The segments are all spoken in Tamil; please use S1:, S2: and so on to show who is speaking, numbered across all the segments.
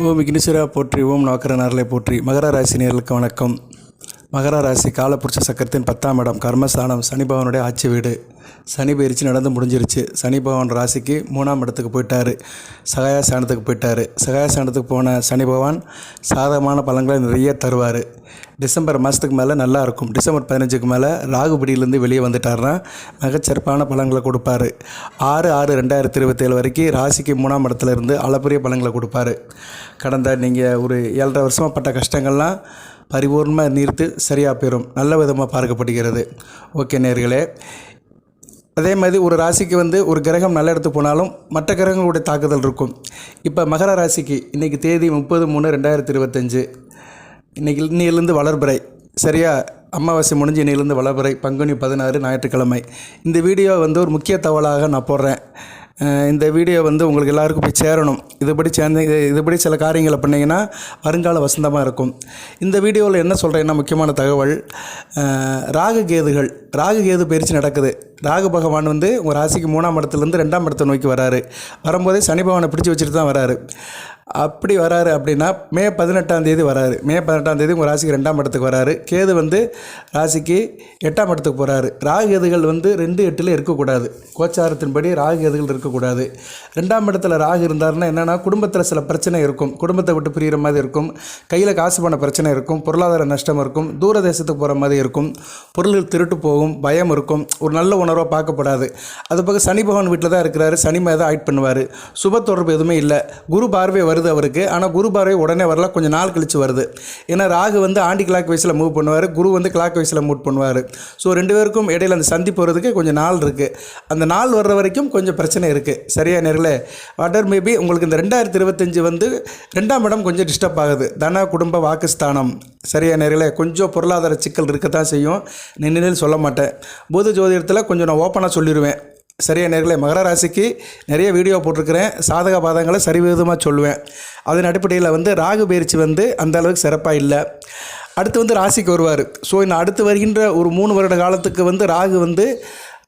S1: ஓம் விக்னேஸ்வரா போற்றி, ஓம் நவக்கரனார்களை போற்றி. மகர ராசி நேயர்களுக்கு வணக்கம். மகர ராசி காலபுருஷ சக்கரத்தின் 10ஆம் இடம் கர்மஸ்தானம், சனி பகவானுடைய ஆட்சி வீடு. சனி பயிற்சி நடந்து முடிஞ்சிருச்சு. சனி பகவான் ராசிக்கு 3ஆம் இடத்துக்கு போயிட்டார், சகாயஸ்தானத்துக்கு போயிட்டார். சகாயஸ்தானத்துக்கு போன சனி பகவான் சாதகமான பலன்களை நிறைய தருவார். டிசம்பர் மாதத்துக்கு மேலே நல்லா இருக்கும். டிசம்பர் 15க்கு மேலே ராகுபடியிலேருந்து வெளியே வந்துட்டார்னா மிகச்சிறப்பான பலன்களை கொடுப்பார். 6/6/2027 வரைக்கும் ராசிக்கு 3ஆம் இடத்துல இருந்து அளப்பரிய பலன்களை கொடுப்பார். கடந்த நீங்கள் ஒரு 7.5 வருஷமாக பட்ட கஷ்டங்கள்லாம் பரிபூர்ணமாக நீர்த்து சரியாக போயிடும். நல்ல விதமாக பார்க்கப்படுகிறது. ஓகே நேயர்களே, அதே மாதிரி ஒரு ராசிக்கு ஒரு கிரகம் நல்ல இடத்துக்கு போனாலும் மற்ற கிரகங்களுடைய தாக்குதல் இருக்கும். இப்போ மகர ராசிக்கு இன்றைக்கி தேதி 30/3/2025. இன்னையிலேருந்து வளர்பிறை, சரியா? அமாவாசை முடிஞ்சு இன்னையிலேருந்து வளர்பிறை, பங்குனி 16 ஞாயிற்றுக்கிழமை. இந்த வீடியோ ஒரு முக்கிய தகவலாக நான் போடுறேன். இந்த வீடியோ உங்களுக்கு எல்லாருக்கும் போய் சேரணும். இதுபடி சில காரியங்களை பண்ணிங்கன்னா வருங்கால வசந்தமாக இருக்கும். இந்த வீடியோவில் என்ன சொல்கிறேன்னா, முக்கியமான தகவல், ராகு கேது பயிற்சி நடக்குது. ராகு பகவான் உங்கள் ராசிக்கு 3ஆம் இடத்துலேருந்து 2ஆம் இடத்தை நோக்கி வராரு. வரும்போதே சனி பகவானை பிடிச்சி வச்சுட்டு தான் வராரு. அப்படி வராரு அப்படின்னா மே 18ஆம் தேதி வராரு. மே 18ஆம் தேதி உங்கள் ராசிக்கு 2ஆம் இடத்துக்கு வராரு. கேது ராசிக்கு 8ஆம் இடத்துக்கு போகிறாரு. ராகு கேதுகள் 2-8 இருக்கக்கூடாது. கோச்சாரத்தின்படி ராகு கேதுகள் இருக்கக்கூடாது. 2ஆம் இடத்துல ராகு இருந்தாருன்னா என்னென்னா, குடும்பத்தில் சில பிரச்சனை இருக்கும். குடும்பத்தை விட்டு பிரிகிற மாதிரி இருக்கும். கையில் காசு பண பிரச்சனை இருக்கும். பொருளாதார நஷ்டம் இருக்கும். தூர தேசத்துக்கு போகிற மாதிரி இருக்கும். பொருள்கள் திருட்டு போகும். பயம் இருக்கும். ஒரு நல்ல உணர்வாக பார்க்கப்படாது. அது போக சனி பகவான் வீட்டில் தான் இருக்கிறாரு. சனி மேலே தான் ஆக்ட் பண்ணுவார். சுப தொடர்பு எதுவுமே இல்லை. குரு பார்வை வருது அவருக்கு. ஆனால் குரு பார்வை உடனே வரல, கொஞ்சம் நாள் கழித்து வருது. ஏன்னா ராகு ஆண்டி கிளாக் வைஸில் மூவ் பண்ணுவார், குரு கிளாக் வைஸில் மூவ் பண்ணுவார். ஸோ 2 பேருக்கும் இடையில் அந்த சந்திப்பு வர்றதுக்கு கொஞ்சம் நாள் இருக்குது. அந்த நாள் வர்ற வரைக்கும் கொஞ்சம் பிரச்சனை இருக்குது. சரியா நேர்களே? வாட்டர் மேபி உங்களுக்கு இந்த 2025 2ஆம் இடம் கொஞ்சம் டிஸ்டர்ப் ஆகுது. தன குடும்ப வாக்குஸ்தானம். சரியா நேர்களே? கொஞ்சம் பொருளாதார சிக்கல் இருக்கத்தான் செய்யும். நினைவில் சொல்ல மாட்டேன். பொது ஜோதிடத்தில் கொஞ்சம் நான் ஓப்பனாக சொல்லிடுவேன். சரியா நேர்களே? மகர ராசிக்கு நிறைய வீடியோ போட்டிருக்கிறேன். சாதக பாதங்களை சரிவிதமாக சொல்லுவேன். அதன் அடிப்படையில் ராகு பயிற்சி அந்த அளவுக்கு சிறப்பாக இல்லை. அடுத்து ராசிக்கு வருவார். ஸோ இன்னும் அடுத்து வருகின்ற ஒரு 3 வருட காலத்துக்கு ராகு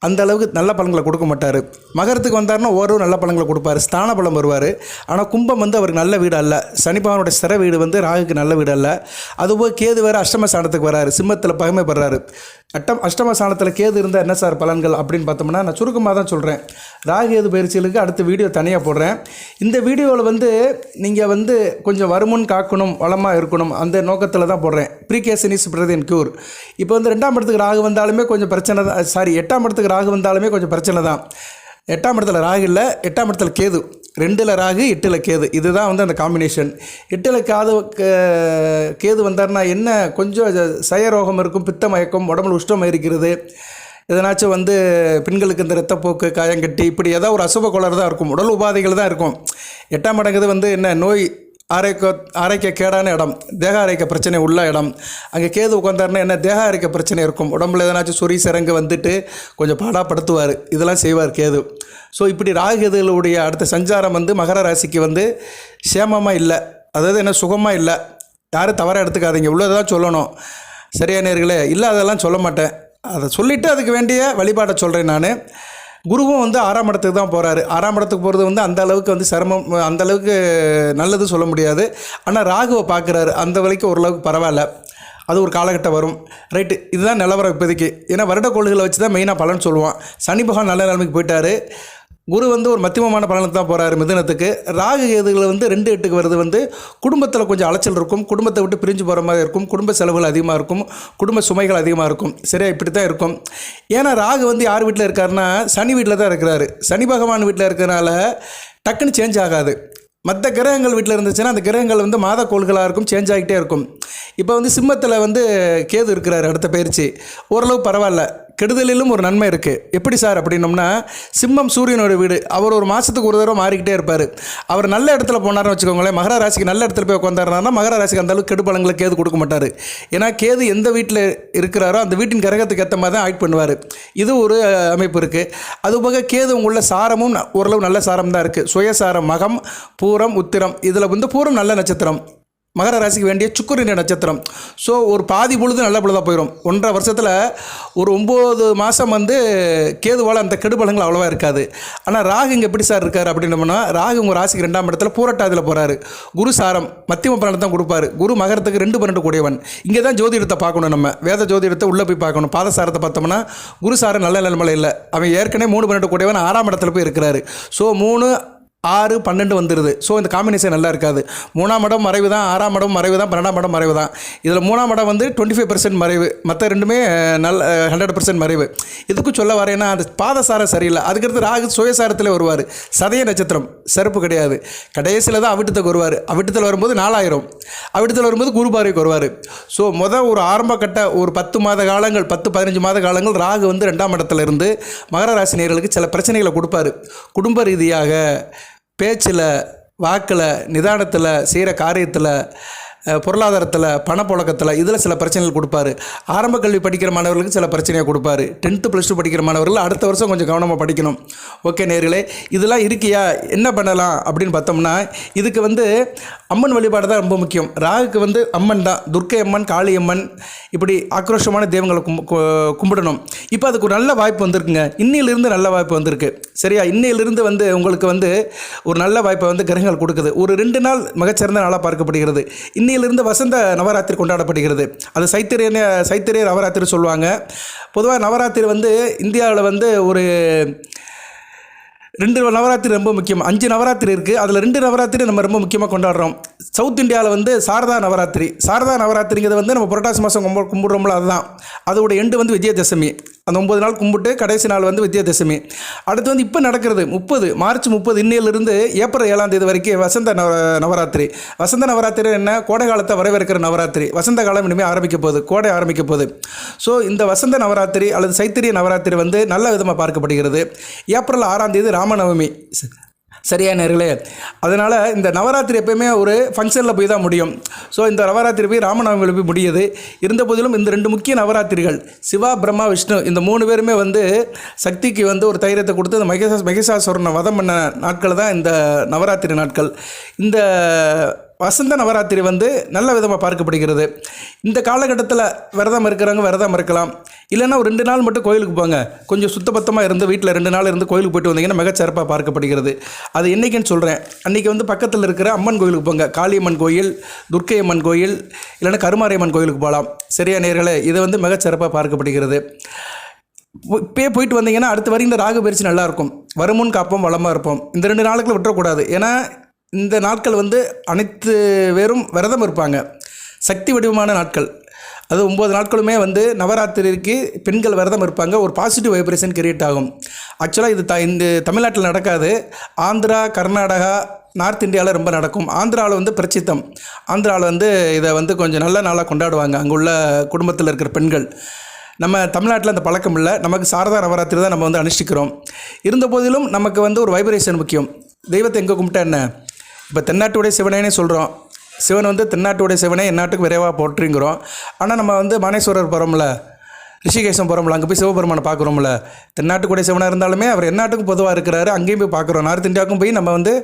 S1: அந்த அளவுக்கு நல்ல பலன்களை கொடுக்க மாட்டார். மகரத்துக்கு வந்தார்னா ஓரளவு நல்ல பலன்களை கொடுப்பார். ஸ்தான பலம் வருவார். ஆனால் கும்பம் அவருக்கு நல்ல வீடு அல்ல. சனி பகவானோட சிற வீடு ராகுக்கு நல்ல வீடு அல்ல. அதுபோல் கேது வேறு அஷ்டம ஸ்தானத்துக்கு வராரு. சிம்மத்தில் பகைமைப்படுறாரு. அஷ்டம ஸ்தானத்தில் கேது இருந்தால் என்ன சார் பலன்கள் அப்படின்னு பார்த்தோம்னா, நான் சுருக்கமாக தான் சொல்கிறேன். ராகு கேது பயிற்சிகளுக்கு அடுத்த வீடியோ தனியாக போடுறேன். இந்த வீடியோவில் நீங்கள் கொஞ்சம் வருமுன் காக்கணும், வளமாக இருக்கணும், அந்த நோக்கத்தில் தான் போடுறேன். ப்ரீகேஷன் இஸ் பெட்டர் தென் க்யூர். இப்போ 2ஆம் இடத்துக்கு ராகு வந்தாலுமே கொஞ்சம் பிரச்சனை தான். 8ஆம் இடத்துக்கு ராகு வந்தாலுமே கொஞ்சம் பிரச்சனை தான். 8ஆம் இடத்துல ராகு இல்லை, 8ஆம் இடத்துல கேது. 2ல் ராகு, 8ல் கேது. இதுதான் அந்த காம்பினேஷன். 8ல் கேது வந்தார்னா என்ன, கொஞ்சம் சயரோகம் இருக்கும், பித்த மயக்கம், உடம்புல உஷ்டம் இருக்கிறது. எதனாச்சும் பெண்களுக்கு இந்த இரத்தப்போக்கு, காயங்கட்டி, இப்படி ஏதாவது ஒரு அசுப கோளாறு தான் இருக்கும். உடல் உபாதைகள் தான் இருக்கும். 8ஆம் இடங்கிறது என்ன, நோய் ஆரோக்கிய கேடான இடம், தேக ஆரோக்கிய பிரச்சனை உள்ள இடம். அங்கே கேது உட்காந்தாருன்னா என்ன, தேக ஆரோக்கிய பிரச்சனை இருக்கும். உடம்புல எதனாச்சும் சொறி சிறங்கு கொஞ்சம் பாடாப்படுத்துவார். இதெல்லாம் செய்வார் கேது. ஸோ இப்படி ராகு கேதுகளுடைய அடுத்த சஞ்சாரம் மகர ராசிக்கு சேமமாக இல்லை. அதாவது என்ன, சுகமாக இல்லை. யாரும் தவறாக எடுத்துக்காதீங்க, உள்ளதான் சொல்லணும். சரியா நேர்களே? இல்லை அதெல்லாம் சொல்ல மாட்டேன். அதை சொல்லிவிட்டு அதுக்கு வேண்டிய வழிபாட்டை சொல்கிறேன் நான். குருவும் 6ஆம் இடத்துக்கு தான் போகிறாரு. 6ஆம் இடத்துக்கு போகிறது அந்த அளவுக்கு சிரமம், அந்த அளவுக்கு நல்லது சொல்ல முடியாது. ஆனால் ராகுவை பார்க்குறாரு, அந்த வரைக்கும் ஓரளவுக்கு பரவாயில்ல. அது ஒரு காலகட்டம் வரும். ரைட்டு, இதுதான் நிலவரம் இப்போதைக்கு. ஏன்னா வருட கோள்களை வச்சு தான் மெயினாக பலன் சொல்லுவான். சனி பகவான் நல்ல நிலைமைக்கு போயிட்டார். குரு ஒரு மத்தியமமான பலனுக்கு தான் போகிறாரு மிதுனத்துக்கு. ராகு கேதுகள் 2-8க்கு வருது குடும்பத்தில் கொஞ்சம் அலைச்சல் இருக்கும். குடும்பத்தை விட்டு பிரிஞ்சு போகிற மாதிரி இருக்கும். குடும்ப செலவுகள் அதிகமாக இருக்கும். குடும்ப சுமைகள் அதிகமாக இருக்கும். சரியா? இப்படி தான் இருக்கும். ஏன்னா ராகு யார் வீட்டில் இருக்காருன்னா, சனி வீட்டில் தான் இருக்கிறாரு. சனி பகவான் வீட்டில் இருக்கிறனால டக்குன்னு சேஞ்ச் ஆகாது. மற்ற கிரகங்கள் வீட்டில் இருந்துச்சுன்னா அந்த கிரகங்கள் மாத கோள்களாக இருக்கும், சேஞ்ச் ஆகிட்டே இருக்கும். இப்போ சிம்மத்தில் கேது இருக்கிறாரு. அடுத்த பயிற்சி ஓரளவு பரவாயில்ல. கெடுதலிலும் ஒரு நன்மை இருக்குது. எப்படி சார் அப்படின்னோம்னா, சிம்மம் சூரியனோட வீடு. அவர் ஒரு மாதத்துக்கு ஒரு தடவை மாறிக்கிட்டே இருப்பார். அவர் நல்ல இடத்துல போனார்னு வச்சுக்கோங்களேன், மகர ராசிக்கு நல்ல இடத்துல போய் உட்காந்தாருனா மகர ராசிக்கு அந்தளவுக்கு கெடுபலங்களை கேது கொடுக்க மாட்டார். ஏன்னா கேது எந்த வீட்டில் இருக்கிறாரோ அந்த வீட்டின் கிரகத்துக்கு ஏற்ற மாதிரி தான் ஆக்ட் பண்ணுவார். இது ஒரு அமைப்பு இருக்குது. அதுபோக கேது உள்ள சாரமும் ஓரளவு நல்ல சாரம் தான் இருக்குது. சுயசாரம் மகம், பூரம், உத்திரம். இதில் பூரம் நல்ல நட்சத்திரம். மகர ராசிக்கு வேண்டிய சுக்கிரனுடைய நட்சத்திரம். ஸோ ஒரு பாதி பொழுது நல்ல பொழுதாக போயிடும். 1.5 வருஷத்தில் ஒரு 9 மாதம் வந்து கேதுவால் அந்த கெடுபலங்கள் அவ்வளோவா இருக்காது. ஆனால் ராகு இங்கே எப்படி சார் இருக்கார் அப்படின்னோம்னா, ராகு உங்கள் ராசிக்கு 2ஆம் இடத்துல பூரட்டாதியில் போகிறாரு. குரு சாரம் மத்தியம பலனை தான் கொடுப்பாரு. குரு மகரத்துக்கு 2-12 கூடியவன். இங்கே தான் ஜோதிடத்தை பார்க்கணும். நம்ம வேத ஜோதிடத்தை உள்ளே போய் பார்க்கணும். பாதசாரத்தை பார்த்தோம்னா குரு சாரம் நல்ல நிலைமையில் இல்லை. அவன் ஏற்கனவே 3-12 கூடியவன் 6ஆம் இடத்துல போய் இருக்கிறாரு. ஸோ 3, 6, 12 வந்துடுது. ஸோ இந்த காம்பினேஷன் நல்லா இருக்காது. 3ஆம் இடம் மறைவு தான், 6ஆம் இடம் மறைவு தான், 12ஆம் இடம் மறைவு தான். இதில் 3ஆம் இடம் வந்து 25% மறைவு, மற்ற ரெண்டுமே நல்ல 100% மறைவு. இதுக்கு சொல்ல வரேன்னா அந்த பாதசாரம் சரியில்லை. அதுக்கடுத்து ராகு சுயசாரத்தில் வருவார். சதய நட்சத்திரம் சிறப்பு கிடையாது. கடைசியில் தான் அவிட்டத்துக்கு வருவார். அவிட்டத்தில் வரும்போது 4000, அவிட்டத்தில் வரும்போது குரு பார்வைக்கு வருவார். ஸோ ஒரு ஆரம்ப கட்ட ஒரு 10 மாத காலங்கள், 10-15 மாத காலங்கள் ராகு வந்து 2ஆம் இடத்துல இருந்து மகர ராசி நேயர்களுக்கு சில பிரச்சனைகளை கொடுப்பார். குடும்ப ரீதியாக, பேச்சில், வாக்கில், நிதானத்தில், செய்கிற காரியத்தில், பொருளாதாரத்தில், பணப்புழக்கத்தில், இதில் சில பிரச்சனைகள் கொடுப்பாரு. ஆரம்ப கல்வி படிக்கிற மாணவர்களுக்கு சில பிரச்சனையை கொடுப்பாரு. 10th +2 படிக்கிற மாணவர்கள் அடுத்த வருஷம் கொஞ்சம் கவனமாக படிக்கணும். ஓகே நேயர்களே, இதெல்லாம் இருக்கியா, என்ன பண்ணலாம் அப்படின்னு பார்த்தோம்னா, இதுக்கு வந்து அம்மன் வழிபாடு தான் ரொம்ப முக்கியம். ராகுக்கு வந்து அம்மன் தான், துர்க்கை அம்மன், காளி அம்மன், இப்படி ஆக்ரோஷமான தெய்வங்களை கும்பிடணும். இப்போ அதுக்கு ஒரு நல்ல வாய்ப்பு வந்திருக்குங்க. இன்னையிலிருந்து நல்ல வாய்ப்பு வந்திருக்கு. சரியா, இன்னையிலிருந்து வந்து உங்களுக்கு வந்து ஒரு நல்ல வாய்ப்பை வந்து கிரகங்கள் கொடுக்குது. ஒரு 2 நாள் மிகச்சிறந்த நாளாக பார்க்கப்படுகிறது. இன்னையிலிருந்து வசந்த நவராத்திரி கொண்டாடப்படுகிறது. அது சைத்திரிய நவராத்திரி சொல்லுவாங்க. பொதுவாக நவராத்திரி வந்து இந்தியாவில் வந்து ஒரு 2 நவராத்திரி ரொம்ப முக்கியம். 5 நவராத்திரி இருக்குது. அதில் 2 நவராத்திரி நம்ம ரொம்ப முக்கியமாக கொண்டாடுறோம். சவுத் இந்தியாவில் வந்து சாரதா நவராத்திரிங்கிறது வந்து நம்ம புரட்டாசி மாதம் கும்பிட்றோம்ல, அதுதான். அதோட எண்டு வந்து விஜயதசமி. அந்த 9 நாள் கும்பிட்டு கடைசி நாள் வந்து விஜயதசமி. அடுத்து வந்து இப்போ நடக்கிறது மார்ச் 30 இன்னையிலிருந்து ஏப்ரல் 7ஆம் தேதி வரைக்கும் வசந்த நவராத்திரி. வசந்த நவராத்திரி என்ன, கோடை காலத்தை வரவேற்கிற நவராத்திரி. வசந்த காலம் இனிமேல் ஆரம்பிக்க போகுது, கோடை ஆரம்பிக்க போகுது. ஸோ இந்த வசந்த நவராத்திரி அல்லது சைத்திரிய நவராத்திரி வந்து நல்ல விதமாக பார்க்கப்படுகிறது. ஏப்ரல் 6ஆம் தேதி ராமநவமி. சரியா நேர்களே, அதனால் இந்த நவராத்திரி எப்போயுமே ஒரு ஃபங்க்ஷனில் போய் தான் முடியும். ஸோ இந்த நவராத்திரி போய் ராமநவமியில் போய் முடியுது. இருந்த போதிலும் இந்த 2 முக்கிய நவராத்திரிகள், சிவா, பிரம்மா, விஷ்ணு, இந்த 3 பேருமே வந்து சக்திக்கு வந்து ஒரு தைரியத்தை கொடுத்து இந்த மகிஷாசுரனை வதம் பண்ண நாட்கள் தான் இந்த நவராத்திரி நாட்கள். இந்த வசந்த நவராத்திரி வந்து நல்ல விதமாக பார்க்கப்படுகிறது. இந்த காலகட்டத்தில் விரதம் இருக்கிறவங்க விரதம் இருக்கலாம். இல்லைன்னா ஒரு 2 நாள் மட்டும் கோயிலுக்கு போங்க. கொஞ்சம் சுத்தபத்தமாக இருந்து வீட்டில் 2 நாள் இருந்து கோயிலுக்கு போய்ட்டு வந்தீங்கன்னா மிகச்சிறப்பாக பார்க்கப்படுகிறது. அது என்றைக்குன்னு சொல்கிறேன். அன்றைக்கி வந்து பக்கத்தில் இருக்கிற அம்மன் கோயிலுக்கு போங்க. காளியம்மன் கோயில், துர்க்கை அம்மன் கோயில், இல்லைன்னா கருமாரியம்மன் கோயிலுக்கு போகலாம். சரியா நேர்களே, இது வந்து மிகச்சிறப்பாக பார்க்கப்படுகிறது. இப்போயே போயிட்டு வந்தீங்கன்னா அடுத்து வரைக்கும் இந்த ராகு பயிற்சி நல்லாயிருக்கும். வருமுன் காப்போம், வளமாக இருப்போம். இந்த 2 நாளுக்குள்ள விட்டுறக்கூடாது. ஏன்னா இந்த நாட்கள் வந்து அனைத்து பேரும் விரதம் இருப்பாங்க. சக்தி வடிவமான நாட்கள். அது 9 நாட்களுமே வந்து நவராத்திரிக்கு பெண்கள் விரதம் இருப்பாங்க. ஒரு பாசிட்டிவ் வைப்ரேஷன் கிரியேட் ஆகும். ஆக்சுவலாக இது இந்த தமிழ்நாட்டில் நடக்காது. ஆந்திரா, கர்நாடகா, நார்த் இந்தியாவில் ரொம்ப நடக்கும். ஆந்திராவில் வந்து பிரச்சித்தம். ஆந்திராவில் வந்து இதை வந்து கொஞ்சம் நல்ல நாளாக கொண்டாடுவாங்க அங்கே உள்ள குடும்பத்தில் இருக்கிற பெண்கள். நம்ம தமிழ்நாட்டில் அந்த பழக்கம் இல்லை. நமக்கு சாரதா நவராத்திரி தான் நம்ம வந்து அனுஷ்டிக்கிறோம். இருந்த போதிலும் நமக்கு வந்து ஒரு வைப்ரேஷன் முக்கியம். தெய்வத்தை எங்கே கும்பிட்டா என்ன? இப்போ தென்னாட்டுடைய சிவனேனே சொல்கிறோம். சிவன் வந்து தென்னாட்டுடைய சிவனே எந்நாட்டுக்கு விரைவாக போற்றுங்கிறோம். ஆனால் நம்ம வந்து மானேஸ்வரர் போகிறோம்ல, ரிஷிகேசம் போகிறோம்ல, அங்கே போய் சிவபெருமானை பார்க்குறோம்ல. தென்னாட்டுக்குடைய சிவனாக இருந்தாலுமே அவர் எந்நாட்டுக்கும் பொதுவாக இருக்கிறாரு. அங்கேயும் போய் பார்க்குறோம். நார்த் இந்தியாவுக்கும் போய் நம்ம வந்து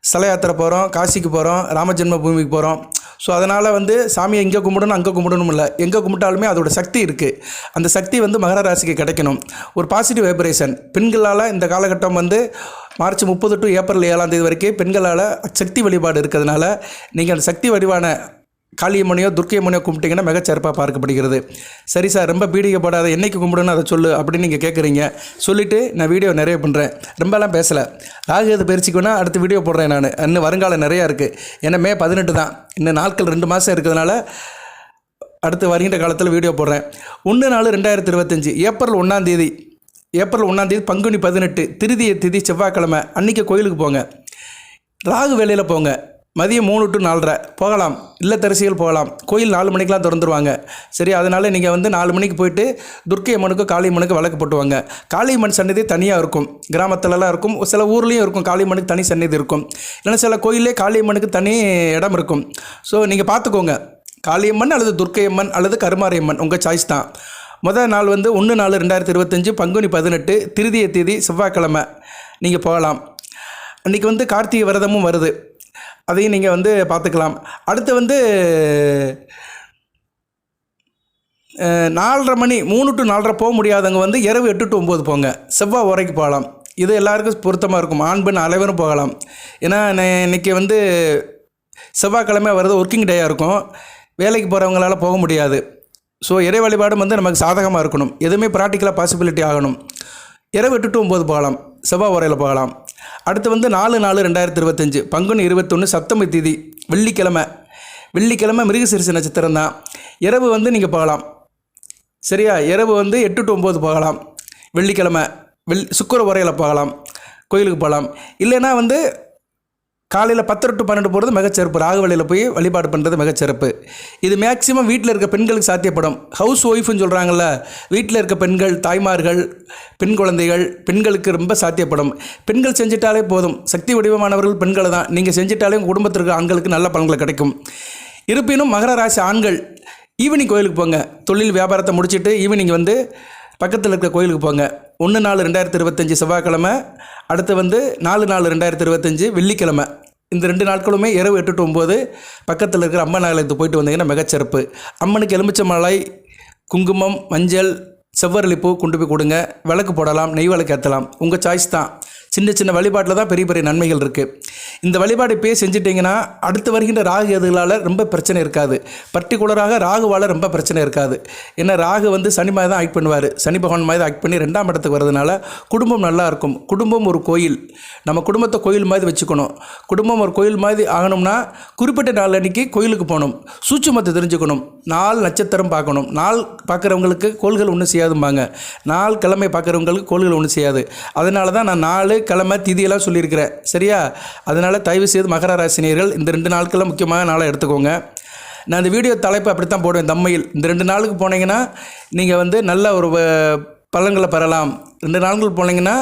S1: ஸ்தல யாத்திரை போகிறோம், காசிக்கு போகிறோம், ராமஜென்ம பூமிக்கு போகிறோம். ஸோ அதனால் வந்து சாமியை இங்கே கும்பிடணும் அங்கே கும்பிடணும் இல்லை, எங்கே கும்பிட்டாலுமே அதோட சக்தி இருக்குது. அந்த சக்தி வந்து மகர ராசிக்கு கிடைக்கணும். ஒரு பாசிட்டிவ் வைப்ரேஷன். பெண்களால் இந்த காலகட்டம் வந்து மார்ச் 30 to ஏப்ரல் 7ஆம் தேதி வரைக்கும் பெண்களால் சக்தி வழிபாடு இருக்கிறதுனால நீங்கள் அந்த சக்தி வடிவான காளியம்மனையோ துர்க்கையம்மனையோ கும்பிட்டிங்கன்னா மிகச்சிறப்பாக பார்க்கப்படுகிறது. சரி சார், ரொம்ப பீடிக்கப்படாத என்னைக்கு கும்பிடணும் அதை சொல்லு அப்படின்னு நீங்கள் கேட்குறீங்க. சொல்லிவிட்டு நான் வீடியோ நிறைய பண்ணுறேன். ரொம்பலாம் பேசலை. ராகு எது பயிற்சிக்குன்னா அடுத்த வீடியோ போடுறேன் நான். இன்னும் வருங்காலம் நிறையா இருக்குது. ஏன்னா மே 18 தான். இன்னும் நாட்கள் 2 மாதம் இருக்கிறதுனால அடுத்து வருகின்ற காலத்தில் வீடியோ போடுறேன். 1/4/2025 ஏப்ரல் 1ஆம் தேதி பங்குனி 18 திருதிய திதி செவ்வாய்க்கிழமை அன்றைக்கி கோயிலுக்கு போங்க. ராகு வேலையில் போங்க. மதியம் 3 to 4:30 போகலாம். இல்லத்தரசிகள் போகலாம். கோயில் 4 மணிக்கெலாம் திறந்துருவாங்க. சரி, அதனால் நீங்கள் வந்து 4 மணிக்கு போயிட்டு துர்க்கை அம்மனுக்கும் காளியம்மனுக்கு விளக்கு போட்டுவாங்க. காளியம்மன் சன்னதி தனியாக இருக்கும். கிராமத்துலலாம் இருக்கும். சில ஊர்லேயும் இருக்கும். காளியம்மனுக்கு தனி சன்னதி இருக்கும். இல்லைன்னா சில கோயிலே காளியம்மனுக்கு தனி இடம் இருக்கும். ஸோ நீங்கள் பார்த்துக்கோங்க. காளியம்மன் அல்லது துர்க்கையம்மன் அல்லது கருமாரியம்மன் உங்கள் சாய்ஸ் தான். முதல் நாள் வந்து 1/4/2025 பங்குனி 18 திருதிய தேதி செவ்வாய்க்கிழமை நீங்கள் போகலாம். அன்றைக்கி வந்து கார்த்திகை விரதமும் வருது. அதையும் நீங்கள் வந்து பார்த்துக்கலாம். அடுத்து வந்து 4:30 மணி 3 to 4:30 போக முடியாதவங்க வந்து இரவு 8 to 9 போங்க. செவ்வாய் உரைக்கு போகலாம். இது எல்லாருக்கும் பொருத்தமாக இருக்கும். ஆண் பெண் அனைவரும் போகலாம். ஏன்னா இன்றைக்கி வந்து செவ்வாய்க்கிழமை வருது, ஒர்க்கிங் டேயாக இருக்கும். வேலைக்கு போகிறவங்களால போக முடியாது. ஸோ இறை வழிபாடும் வந்து நமக்கு சாதகமாக இருக்கணும். எதுவுமே ப்ராக்டிக்கலாக பாசிபிலிட்டி ஆகணும். இரவு 8 to 9 போகலாம், செவ்வாய் உரையில் போகலாம். அடுத்து வந்து 4/4/2025 பங்குனி 21 சப்தமி திதி வெள்ளிக்கிழமை மிருகசீரிஷ நட்சத்திரம் தான். இரவு வந்து நீங்கள் போகலாம். சரியா? இரவு வந்து 8 to 9 போகலாம். வெள்ளிக்கிழமை சுக்கிர உரையில் போகலாம், கோயிலுக்கு போகலாம். இல்லைன்னா வந்து காலையில் 10 to 12 போகிறது மிகச்சிறப்பு. ராகு வழியில் போய் வழிபாடு பண்ணுறது மிகச்சிறப்பு. இது மேக்சிமம் வீட்டில் இருக்க பெண்களுக்கு சாத்தியப்படும். ஹவுஸ் ஒய்ஃப்னு சொல்கிறாங்கள்ல, வீட்டில் இருக்க பெண்கள், தாய்மார்கள், பெண் குழந்தைகள், பெண்களுக்கு ரொம்ப சாத்தியப்படும். பெண்கள் செஞ்சிட்டாலே போதும். சக்தி வடிவமானவர்கள் பெண்களை தான். நீங்கள் செஞ்சிட்டாலே உங்கள் குடும்பத்திற்கு ஆண்களுக்கு நல்ல பலன்கள் கிடைக்கும். இருப்பினும் மகர ராசி ஆண்கள் ஈவினிங் கோயிலுக்கு போங்க. தொழில் வியாபாரத்தை முடிச்சுட்டு ஈவினிங் வந்து பக்கத்தில் இருக்க கோயிலுக்கு போங்க. 1/4/2025 செவ்வாய்க்கிழமை, அடுத்து வந்து 4/4/2025 வெள்ளிக்கிழமை. இந்த 2 நாட்களுமே இரவு 8 to 9 பக்கத்தில் இருக்கிற அம்மன் ஆலயத்துக்கு போயிட்டு வந்தீங்கன்னா மிகச்சிறப்பு. அம்மனுக்கு எலுமிச்சை குங்குமம், மஞ்சள், செவ்வரளிப்பூ கொண்டு போய் கொடுங்க. விளக்கு போடலாம், நெய் விளக்கு ஏற்றலாம். உங்கள் சாய்ஸ் தான். சின்ன வழிபாட்டில் தான் பெரிய பெரிய நன்மைகள் இருக்குது. இந்த வழிபாடு இப்போயே செஞ்சிட்டிங்கன்னா அடுத்து வருகின்ற ராகு எதுகளால் ரொம்ப பிரச்சனை இருக்காது. பர்டிகுலராக ராகுவால் ரொம்ப பிரச்சனை இருக்காது. ஏன்னா ராகு வந்து சனி மாதிரி தான் ஆக்ட் பண்ணுவார். சனி பகவான் மாதிரி ஆக்ட் பண்ணி 2ஆம் இடத்துக்கு வரதுனால குடும்பம் நல்லா இருக்கும். குடும்பம் ஒரு கோயில். நம்ம குடும்பத்தை கோயில் மாதிரி வச்சுக்கணும். குடும்பம் ஒரு கோயில் மாதிரி ஆகணும்னா குறிப்பிட்ட நாள் அன்றைக்கி கோயிலுக்கு போகணும். சூட்சுமத்தை தெரிஞ்சுக்கணும். நாள் நட்சத்திரம் பார்க்கணும். நாள் பார்க்குறவங்களுக்கு கோள்கள் ஒன்றும் செய்யாதும்பாங்க. நாள் கிழமை பார்க்குறவங்களுக்கு கோள்கள் ஒன்றும் செய்யாது. அதனால தான் நான் 4 கிழமை திதியெல்லாம் சொல்லியிருக்கிறேன். சரியா? அதனால் தயவு செய்து மகர ராசினியர்கள் இந்த 2 நாட்களில் முக்கியமான நாளை எடுத்துக்கோங்க. நான் இந்த வீடியோ தலைப்பு அப்படி தான் போடுவேன். தம்மையில் இந்த 2 நாளுக்கு போனீங்கன்னா நீங்கள் வந்து நல்ல ஒரு பலன்களை பெறலாம். 2 நாட்கள் போனீங்கன்னா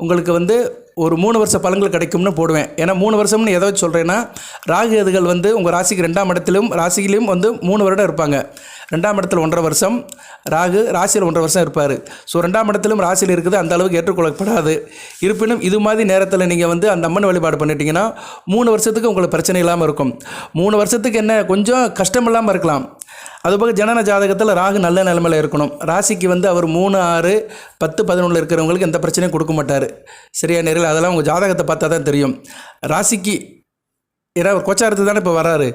S1: உங்களுக்கு வந்து ஒரு 3 வருஷ பலன்கள் கிடைக்கும்னு போடுவேன். ஏன்னா 3 வருஷம்னு எதை வச்சு சொல்கிறேன்னா, ராகு எதுகள் வந்து உங்கள் ராசிக்கு 2ஆம் இடத்திலும் ராசியிலும் வந்து 3 வருடம் இருப்பாங்க. 2ஆம் இடத்துல 1.5 வருஷம், ராகு ராசியில் 1.5 வருஷம் இருப்பார். ஸோ 2ஆம் இடத்திலும் ராசியில் இருக்குது, அந்த அளவுக்கு ஏற்றுக்கொள்ளப்படாது. இருப்பினும் இது மாதிரி நேரத்தில் நீங்கள் வந்து அந்த அம்மன் வழிபாடு பண்ணிட்டீங்கன்னா 3 வருஷத்துக்கு உங்களுக்கு பிரச்சனை இல்லாமல் இருக்கும். 3 வருஷத்துக்கு என்ன கொஞ்சம் கஷ்டம் இல்லாமல் இருக்கலாம். அதுபோக ஜனன ஜாதகத்தில் ராகு நல்ல நிலைமையில் இருக்கணும். ராசிக்கு வந்து அவர் 3, 6, 10, 11 இருக்கிறவங்களுக்கு எந்த பிரச்சனையும் கொடுக்க மாட்டார். சரியா? நேரில் அதெல்லாம் உங்கள் ஜாதகத்தை பார்த்தா தான் தெரியும். ராசிக்கு ஏன்னா அவர் கோச்சாரத்தில் தானே இப்போ வராரு.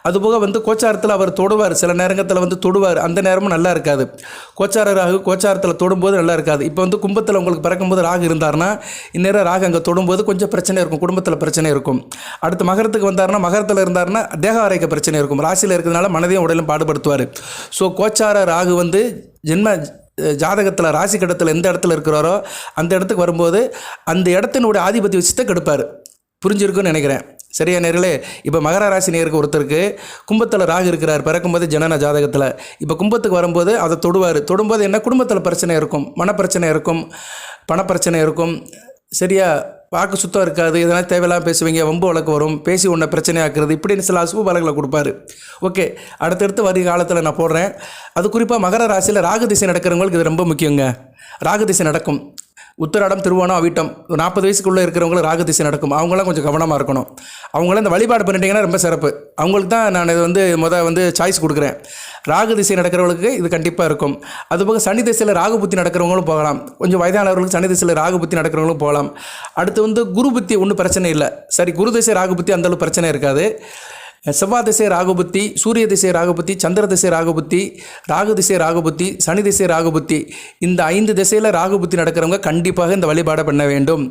S1: அதுபோக வந்து கோச்சாரத்தில் அவர் தொடுவார். சில நேரத்தில் வந்து தொடுவார். அந்த நேரமும் நல்லா இருக்காது. கோச்சார ராகு கோச்சாரத்தில் தொடும்போது நல்லா இருக்காது. இப்போ வந்து கும்பத்தில் உங்களுக்கு பிறக்கும்போது ராகு இருந்தார்னா இந்நேரம் ராகு அங்கே தொடும்போது கொஞ்சம் பிரச்சனை இருக்கும். குடும்பத்தில் பிரச்சனை இருக்கும். அடுத்து மகரத்துக்கு வந்தார்னா, மகரத்தில் இருந்தார்னா தேக ஆரோக்கிய பிரச்சனை இருக்கும். ராசியில் இருக்கிறதுனால மனதையும் உடலும் பாடுபடுத்துவார். ஸோ கோச்சார ராகு வந்து ஜென்ம ஜாதகத்தில் ராசி கடத்தில் எந்த இடத்துல இருக்கிறாரோ அந்த இடத்துக்கு வரும்போது அந்த இடத்தினுடைய ஆதிபத்திய வச்சு தான் கெடுப்பார். புரிஞ்சிருக்குன்னு நினைக்கிறேன். சரியா நேர்களே? இப்போ மகர ராசி நேருக்கு ஒருத்தருக்கு கும்பத்தில் ராகு இருக்கிறார் பிறக்கும்போது ஜனன ஜாதகத்தில். இப்போ கும்பத்துக்கு வரும்போது அதை தொடும்போது என்ன குடும்பத்தில் பிரச்சனை இருக்கும், மனப்பிரச்சனை இருக்கும், பணப்பிரச்சனை இருக்கும். சரியா? வாக்கு சுத்தம் இருக்காது. இதெல்லாம் தேவையில்லாமல் பேசுவீங்க, வம்பு வழக்கு வரும், பேசி ஒன்றை பிரச்சனையாக்குறது, இப்படின்னு சில அசுப பலன்களை கொடுப்பாரு. ஓகே, அடுத்தடுத்து வரும் காலத்தில் நான் போடுறேன். அது குறிப்பாக மகர ராசியில் ராகு திசை நடக்கிறவங்களுக்கு இது ரொம்ப முக்கியங்க. ராகு திசை நடக்கும். உத்திராடம், திருவோணம், அவிட்டம் 40 வயசுக்குள்ளே இருக்கிறவங்களும் ராகு திசை நடக்கும். அவங்களாம் கொஞ்சம் கவனமாக இருக்கணும். அவங்களாம் இந்த வழிபாடு பண்ணிட்டீங்கன்னா ரொம்ப சிறப்பு. அவங்களுக்கு தான் நான் இது வந்து சாய்ஸ் கொடுக்குறேன். ராகு திசை நடக்கிறவங்களுக்கு இது கண்டிப்பாக இருக்கும். அதுபோக சனி திசையில் ராகு புத்தி நடக்கிறவங்களும் போகலாம். கொஞ்சம் வயதானவர்களுக்கு சனி திசையில் ராகு புத்தி நடக்கிறவங்களும் போகலாம். அடுத்து வந்து குரு புத்தி ஒன்றும் பிரச்சனை இல்லை. சரி, குரு திசை ராகு புத்தி அந்தளவு பிரச்சனை இருக்காது. செவ்வாய் திசை ராகுபுத்தி, சூரிய திசை ராகுபுத்தி, சந்திர திசை ராகுபுத்தி, ராகு திசை ராகுபுத்தி, சனி திசை ராகுபுத்தி, இந்த 5 திசையில் ராகுபுத்தி நடக்கிறவங்க கண்டிப்பாக இந்த வழிபாடை பண்ண வேண்டும்.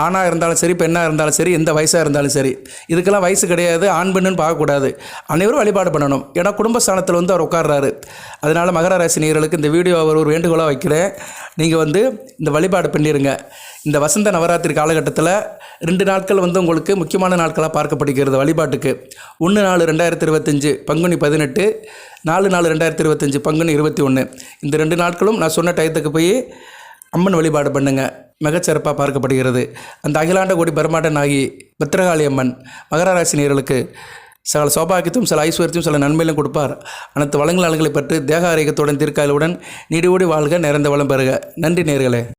S1: ஆணாக இருந்தாலும் சரி, பெண்ணாக இருந்தாலும் சரி, எந்த வயசாக இருந்தாலும் சரி, இதுக்கெல்லாம் வயசு கிடையாது. ஆண் பெண்ணுன்னு பார்க்கக்கூடாது. அனைவரும் வழிபாடு பண்ணணும். ஏன்னா குடும்பஸ்தானத்தில் வந்து அவர் உட்கார்றாரு. அதனால் மகர ராசி நேயர்களுக்கு இந்த வீடியோ அவர் ஒரு வேண்டுகோளாக வைக்கிறேன். நீங்கள் வந்து இந்த வழிபாடு பண்ணிடுங்க. இந்த வசந்த நவராத்திரி காலகட்டத்தில் 2 நாட்கள் வந்து உங்களுக்கு முக்கியமான நாட்களாக பார்க்கப்படுகிறது வழிபாட்டுக்கு. 1/4/2025 பங்குனி 18, 4/4/2025 பங்குனி 21. இந்த 2 நாட்களும் நான் சொன்ன டயத்துக்கு போய் அம்மன் வழிபாடு பண்ணுங்கள். மிகச்சிறப்பாக பார்க்கப்படுகிறது. அந்த அகிலாண்ட கோடி பிரம்மாண்ட நாயகி பத்திரகாளி அம்மன் மகர ராசி நேயர்களுக்கு சில சௌபாகியத்தையும் சில ஐஸ்வர்யத்தையும் சில நன்மையிலும் கொடுப்பார். அனைத்து வளங்கள் அலங்களை பற்றி தேக ஆரோக்கியத்துடன் தீர்க்காயலுடன் நீடியோடி வாழ்க, நிறைந்த வளம் பெறுக. நன்றி நேயர்களே.